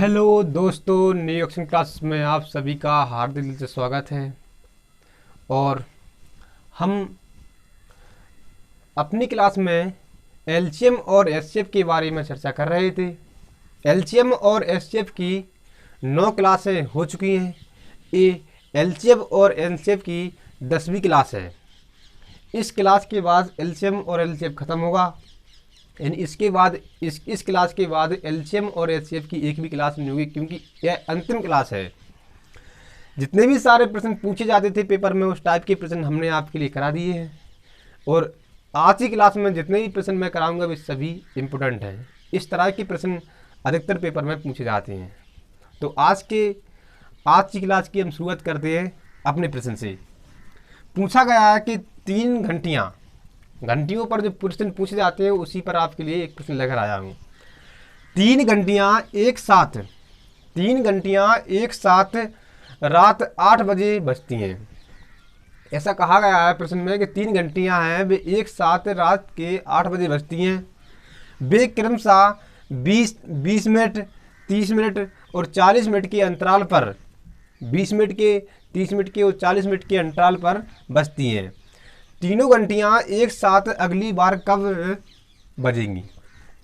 Hello दोस्तों, new action class में आप सभी का हार्दिक दिल से स्वागत है। और हम अपनी क्लास में एलसीएम और एचसीएफ के बारे में चर्चा कर रहे थे। एलसीएम और एचसीएफ की 9 क्लासें हो चुकी हैं। ये एलसीएम और एचसीएफ की 10वीं क्लास है। इस क्लास के बाद एलसीएम और एचसीएफ ख़त्म होगा। यानी इसके बाद इस क्लास के बाद एलसीएम और एचसीएफ की एक भी क्लास नहीं होगी, क्योंकि यह अंतिम क्लास है। जितने भी सारे प्रश्न पूछे जाते थे पेपर में, उस टाइप के प्रश्न हमने आपके लिए करा दिए हैं। और आज की क्लास में जितने भी प्रश्न मैं कराऊंगा वे सभी इम्पोर्टेंट हैं। इस तरह के प्रश्न अधिकतर पेपर में पूछे जाते हैं। तो आज की क्लास की हम शुरुआत करते हैं अपने प्रश्न से। पूछा गया है कि 3 घंटियों पर जो प्रश्न पूछे जाते हैं उसी पर आपके लिए एक प्रश्न लेकर आया हूँ। 3 घंटियाँ एक साथ रात 8 बजे बजती हैं। ऐसा कहा गया है प्रश्न में कि 3 घंटियाँ हैं, वे एक साथ रात के 8 बजे बजती हैं। वे क्रमशः 20 मिनट, 30 मिनट और 40 मिनट के अंतराल पर 20 मिनट के, 30 मिनट के और 40 मिनट के अंतराल पर बजती हैं। तीनों घंटियाँ एक साथ अगली बार कब बजेंगी?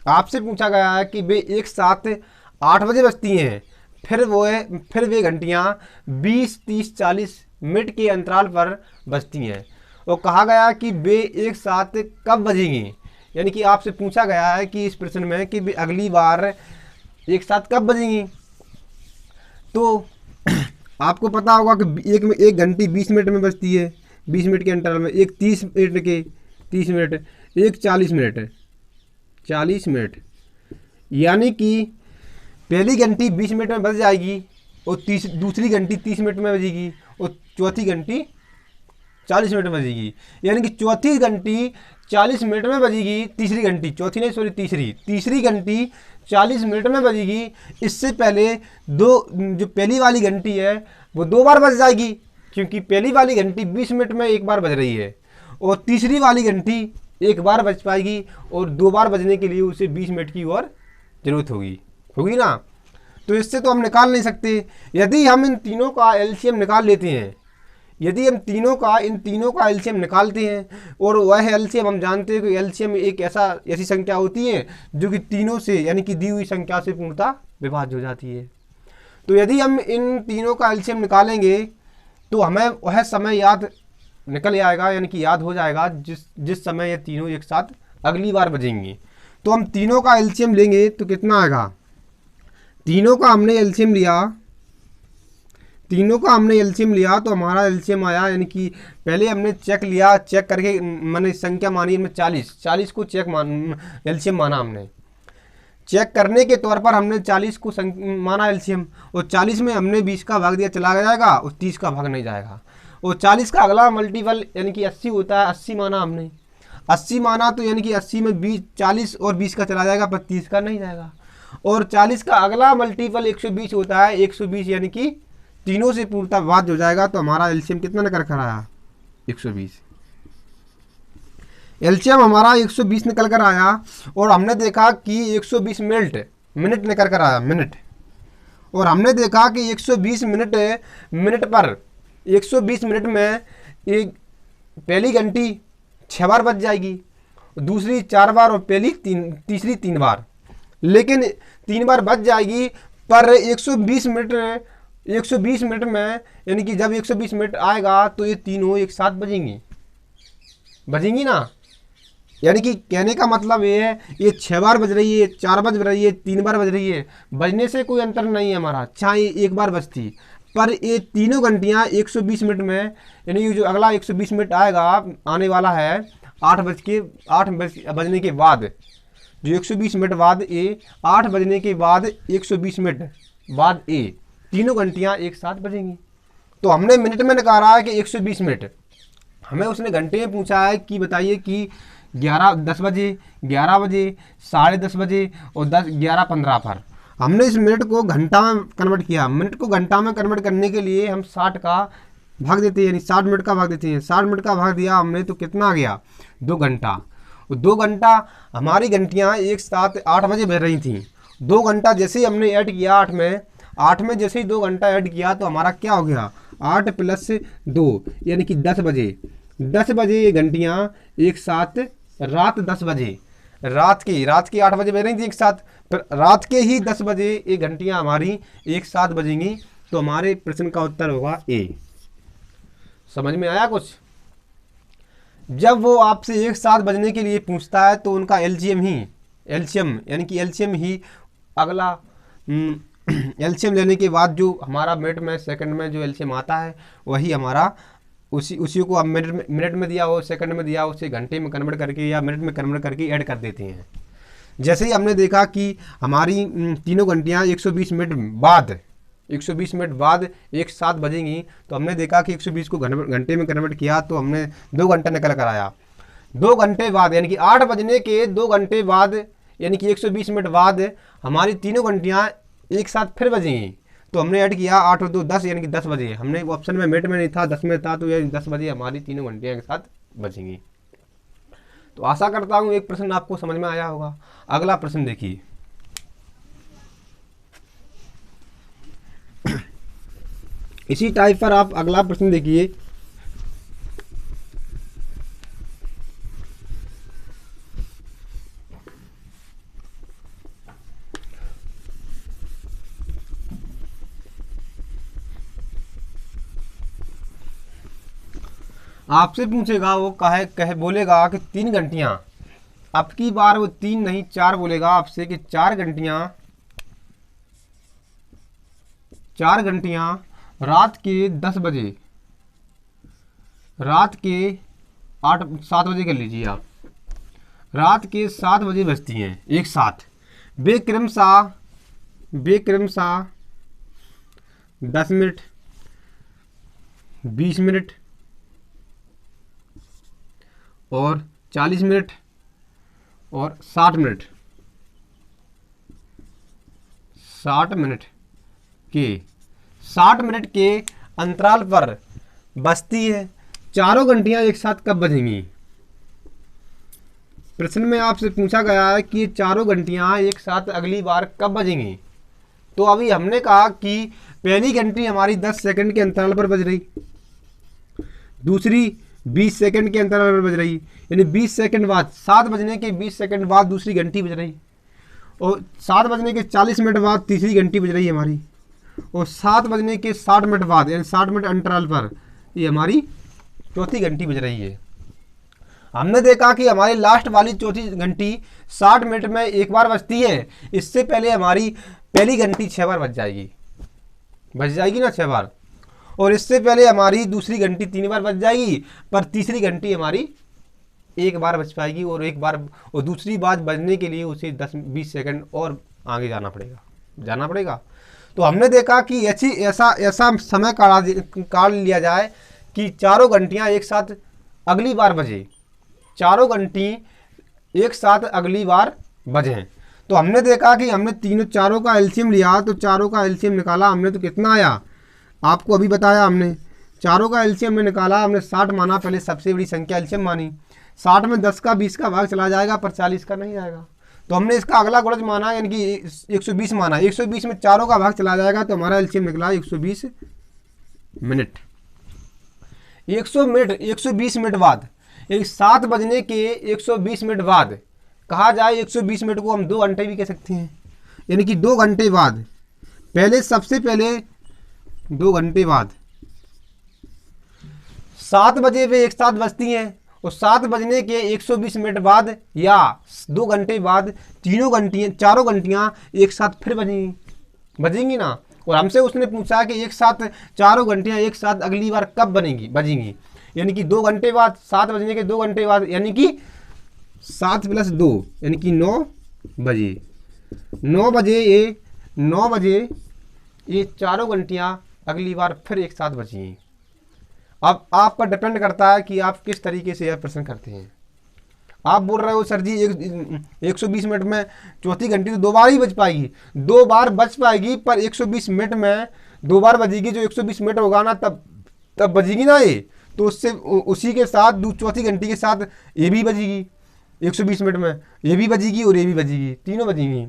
आपसे पूछा गया है कि वे एक साथ 8 बजे बजती हैं, फिर वे घंटियाँ 20, 30, 40 मिनट के अंतराल पर बजती हैं। और कहा गया कि वे एक साथ कब बजेंगी, यानी कि आपसे पूछा गया है कि इस प्रश्न में कि वे अगली बार एक साथ कब बजेंगी। तो आपको पता होगा कि एक घंटी 20 मिनट में बजती है, 20 मिनट के अंतराल में, एक 30 मिनट, एक 40 मिनट, यानी कि पहली घंटी 20 मिनट में बज जाएगी और दूसरी घंटी 30 मिनट में बजेगी और चौथी घंटी 40 मिनट में बजेगी। यानी कि चौथी घंटी 40 मिनट में बजेगी, तीसरी घंटी 40 मिनट में बजेगी। इससे पहले जो पहली वाली घंटी है वो 2 बार बज जाएगी, क्योंकि पहली वाली घंटी 20 मिनट में एक बार बज रही है और तीसरी वाली घंटी एक बार बज पाएगी और 2 बार बजने के लिए उसे 20 मिनट की और ज़रूरत होगी ना। तो इससे तो हम निकाल नहीं सकते। यदि हम इन तीनों का एलसीएम निकाल लेते हैं, यदि हम इन तीनों का एलसीएम निकालते हैं, और वह एलसीएम हम जानते हैं कि एलसीएम एक ऐसी संख्या होती है जो कि तीनों से, यानी कि दी हुई संख्या से पूर्णतः विभाज्य हो जाती है। तो यदि हम इन तीनों का एलसीएम निकालेंगे तो हमें वह समय याद निकल आएगा, यानी कि याद हो जाएगा जिस समय ये तीनों एक साथ अगली बार बजेंगी। तो हम तीनों का एलसीएम लेंगे तो कितना आएगा? तीनों का हमने एलसीएम लिया तो हमारा एलसीएम आया, यानी कि पहले हमने चेक करके मैंने संख्या मानी हमने 40 को एलसीएम माना। हमने चेक करने के तौर पर हमने 40 को माना एलसीएम, और 40 में हमने 20 का भाग दिया, चला जाएगा, और 30 का भाग नहीं जाएगा। और 40 का अगला मल्टीपल यानी कि 80 होता है, 80 माना हमने। 80 माना तो यानी कि 80 में 40 और 20 का चला जाएगा, पर 30 का नहीं जाएगा। और 40 का अगला मल्टीपल 120 होता है, 120 यानी कि तीनों से पूर्णतः विभाज्य हो जाएगा। तो हमारा एलसीएम कितना निकल कर आया? 120। एलसीएम हमारा 120 निकल कर आया। और हमने देखा कि 120 मिनट निकल कर आया, मिनट। और हमने देखा कि 120 मिनट पर 120 मिनट में एक पहली घंटी 6 बार बज जाएगी, दूसरी 4 बार और तीसरी 3 बार। लेकिन 3 बार बज जाएगी, पर 120 मिनट में, यानी कि जब 120 मिनट आएगा तो ये तीनों एक साथ बजेंगी ना। यानी कि कहने का मतलब ये है, ये 6 बार बज रही है, 4 बार बज रही है, 3 बार बज रही है, बजने से कोई अंतर नहीं है हमारा, चाहे एक बार बजती। पर ये तीनों घंटियाँ 120 मिनट में, यानी कि जो अगला 120 मिनट आने वाला है 8 बजने के बाद, जो 120 मिनट बाद 8 बजने के बाद 120 मिनट बाद तीनों घंटियाँ एक साथ बजेंगी। तो हमने मिनट में निकाला है कि 120 मिनट। हमें उसने घंटे में पूछा है कि बताइए कि 10 बजे, 11 बजे, 10:30 बजे और 11:15 पर। हमने इस मिनट को घंटा में कन्वर्ट किया। मिनट को घंटा में कन्वर्ट करने के लिए हम 60 का भाग देते हैं, यानी 60 मिनट का भाग देते हैं। 60 मिनट का भाग दिया हमने तो कितना आ गया? 2 घंटा। 2 घंटा हमारी घंटियाँ एक साथ 8 बजे बज रही थी 2 घंटा जैसे ही हमने ऐड किया 8 में जैसे ही 2 घंटा ऐड किया तो हमारा क्या हो गया, 8 + 2 यानी कि 10 बजे। 10 बजे ये घंटियाँ एक साथ रात 10 बजे, रात की 8 बजे बज रही थी एक साथ, फिर रात के ही 10 बजे ये घंटियाँ हमारी एक साथ बजेंगी। तो हमारे प्रश्न का उत्तर होगा ए। समझ में आया कुछ? जब वो आपसे एक साथ बजने के लिए पूछता है तो उनका एलसीएम यानी कि एलसीएम ही अगला एलसीएम लेने के बाद जो हमारा मिनट में सेकंड में जो एलसीएम आता है वही हमारा उसी को हम मिनट में दिया हो, सेकंड में दिया हो, उसे घंटे में कन्वर्ट करके या मिनट में कन्वर्ट करके ऐड कर देते हैं। जैसे ही हमने देखा कि हमारी तीनों घंटियाँ 120 मिनट बाद एक साथ बजेंगी, तो हमने देखा कि 120 को घंटे में कन्वर्ट किया तो हमने 2 घंटा निकल कर आया। 2 घंटे बाद यानी कि 8 बजने के 2 घंटे बाद यानी कि 120 मिनट बाद हमारी तीनों घंटियाँ एक साथ फिर बजेंगी। तो हमने ऐड किया 8 और 2 10 यानी कि 10 बजे। हमने ऑप्शन में मिनट में नहीं था, 10 में था, तो यानी 10 बजे हमारी तीनों घंटियाँ एक साथ बजेंगी। तो आशा करता हूँ एक प्रश्न आपको समझ में आया होगा। अगला प्रश्न देखिए। इसी टाइप पर आप अगला प्रश्न देखिए। आपसे पूछेगा वो बोलेगा कि 3 घंटियां, अब की बार वो 3 नहीं 4 बोलेगा आपसे कि 4 घंटियां रात के 10 बजे, रात के 7 बजे कर लीजिए आप, रात के 7 बजे बजती हैं एक साथ बेक्रमशः 10 मिनट, 20 मिनट और 40 मिनट और 60 मिनट। 60 मिनट के अंतराल पर बजती है। चारों घंटियां एक साथ कब बजेंगी? प्रश्न में आपसे पूछा गया है कि चारों घंटियां एक साथ अगली बार कब बजेंगी। तो अभी हमने कहा कि पहली घंटी हमारी 10 सेकंड के अंतराल पर बज रही, दूसरी 20 सेकंड के अंतराल पर बज रही, यानी 20 सेकंड बाद 7 बजने के 20 सेकंड बाद दूसरी घंटी बज रही, और 7 बजने के 40 मिनट बाद तीसरी घंटी बज रही है हमारी, और 7 बजने के 60 मिनट बाद यानी 60 मिनट अंतराल पर ये हमारी चौथी घंटी बज रही है। हमने देखा कि हमारी लास्ट वाली चौथी घंटी 60 मिनट में एक बार बजती है। इससे पहले हमारी पहली घंटी 6 बार बज जाएगी ना 6 बार, और इससे पहले हमारी दूसरी घंटी 3 बार बज जाएगी, पर तीसरी घंटी हमारी एक बार बज पाएगी, और दूसरी बार बजने के लिए उसे 10-20 सेकंड और आगे जाना पड़ेगा। तो हमने देखा कि ऐसा समय काढ़ लिया जाए कि चारों घंटियां एक साथ अगली बार बजे, चारों घंटी एक साथ अगली बार बजें। तो हमने देखा कि हमने चारों का एलसीएम लिया, तो चारों का एलसीएम निकाला हमने, तो कितना आया आपको अभी बताया हमने। चारों का एलसीएम में निकाला हमने 60 माना, पहले सबसे बड़ी संख्या एलसीएम मानी। 60 में 10 का 20 का भाग चला जाएगा, पर 40 का नहीं आएगा। तो हमने इसका अगला गुणज माना, यानी कि 120 माना। 120 में चारों का भाग चला जाएगा, तो हमारा एलसीएम निकला 120 मिनट। 120 मिनट बाद, यानी 7 बजने के 120 मिनट बाद, कहा जाए 120 मिनट को हम 2 घंटे भी कह सकते हैं, यानी कि 2 घंटे बाद, सबसे पहले 2 घंटे बाद 7 बजे वे एक साथ बजती हैं, और 7 बजने के 120 मिनट बाद या 2 घंटे बाद चारों घंटियां एक साथ फिर बजेंगी ना। और हमसे उसने पूछा कि एक साथ चारों घंटियां एक साथ अगली बार कब बजेंगी, यानी कि 2 घंटे बाद, 7 बजने के 2 घंटे बाद, यानी कि 7 + 2 यानी कि 9 बजे। 9 बजे ये चारों घंटियां अगली बार फिर एक साथ बजेंगी। अब आप पर डिपेंड करता है कि आप किस तरीके से यह प्रश्न करते हैं। आप बोल रहे हो सर जी 120 मिनट में चौथी घंटी तो 2 बार ही बज पाएगी, 2 बार बज पाएगी, पर 120 मिनट में 2 बार बजेगी। जो 120 मिनट होगा ना तब बजेगी ना ये, तो उसी के साथ चौथी घंटी के साथ ये भी बजेगी। 120 मिनट में ये भी बजेगी और ये भी बजेगी, तीनों बजेंगी।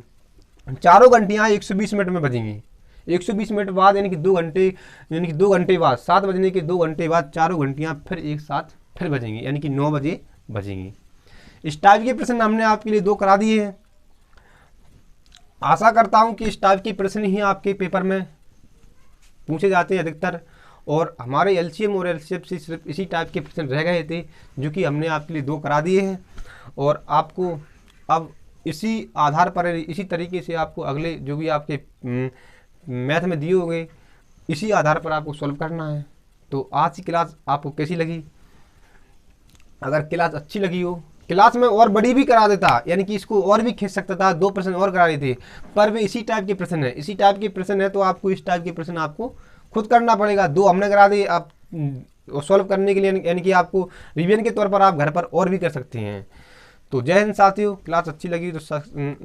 चारों घंटियाँ 120 मिनट में बजेंगी। 120 मिनट बाद यानी कि 2 घंटे, यानी कि 2 घंटे बाद 7 बजने के 2 घंटे बाद चारों घंटियाँ फिर एक साथ फिर बजेंगी, यानी कि 9 बजे बजेंगी। इस टाइप के प्रश्न हमने आपके लिए 2 करा दिए हैं। आशा करता हूँ कि इस टाइप के प्रश्न ही आपके पेपर में पूछे जाते हैं अधिकतर, और हमारे एलसीएम और एलसीएफ से सिर्फ इसी टाइप के प्रश्न रह गए थे, जो कि हमने आपके लिए 2 करा दिए हैं। और आपको अब इसी आधार पर, इसी तरीके से आपको अगले जो भी आपके मैथ में दिए होंगे, इसी आधार पर आपको सॉल्व करना है। तो आज की क्लास आपको कैसी लगी? अगर क्लास अच्छी लगी हो, क्लास में और बड़ी भी करा देता, यानी कि इसको और भी खींच सकता था, 2 प्रश्न और करा रहे थे, पर वे इसी टाइप के प्रश्न है, इसी टाइप के प्रश्न है, तो आपको इस टाइप के प्रश्न आपको खुद करना पड़ेगा। 2 हमने करा दिए, आप सॉल्व करने के लिए, यानी कि आपको रिवीजन के तौर पर आप घर पर और भी कर सकते हैं। तो जय हिंद साथियों, क्लास अच्छी लगी तो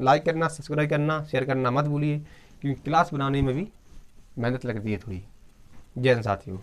लाइक करना, सब्सक्राइब करना, शेयर करना मत भूलिए, क्योंकि क्लास बनाने में भी मेहनत लगती है थोड़ी। जय हिंद साथियों।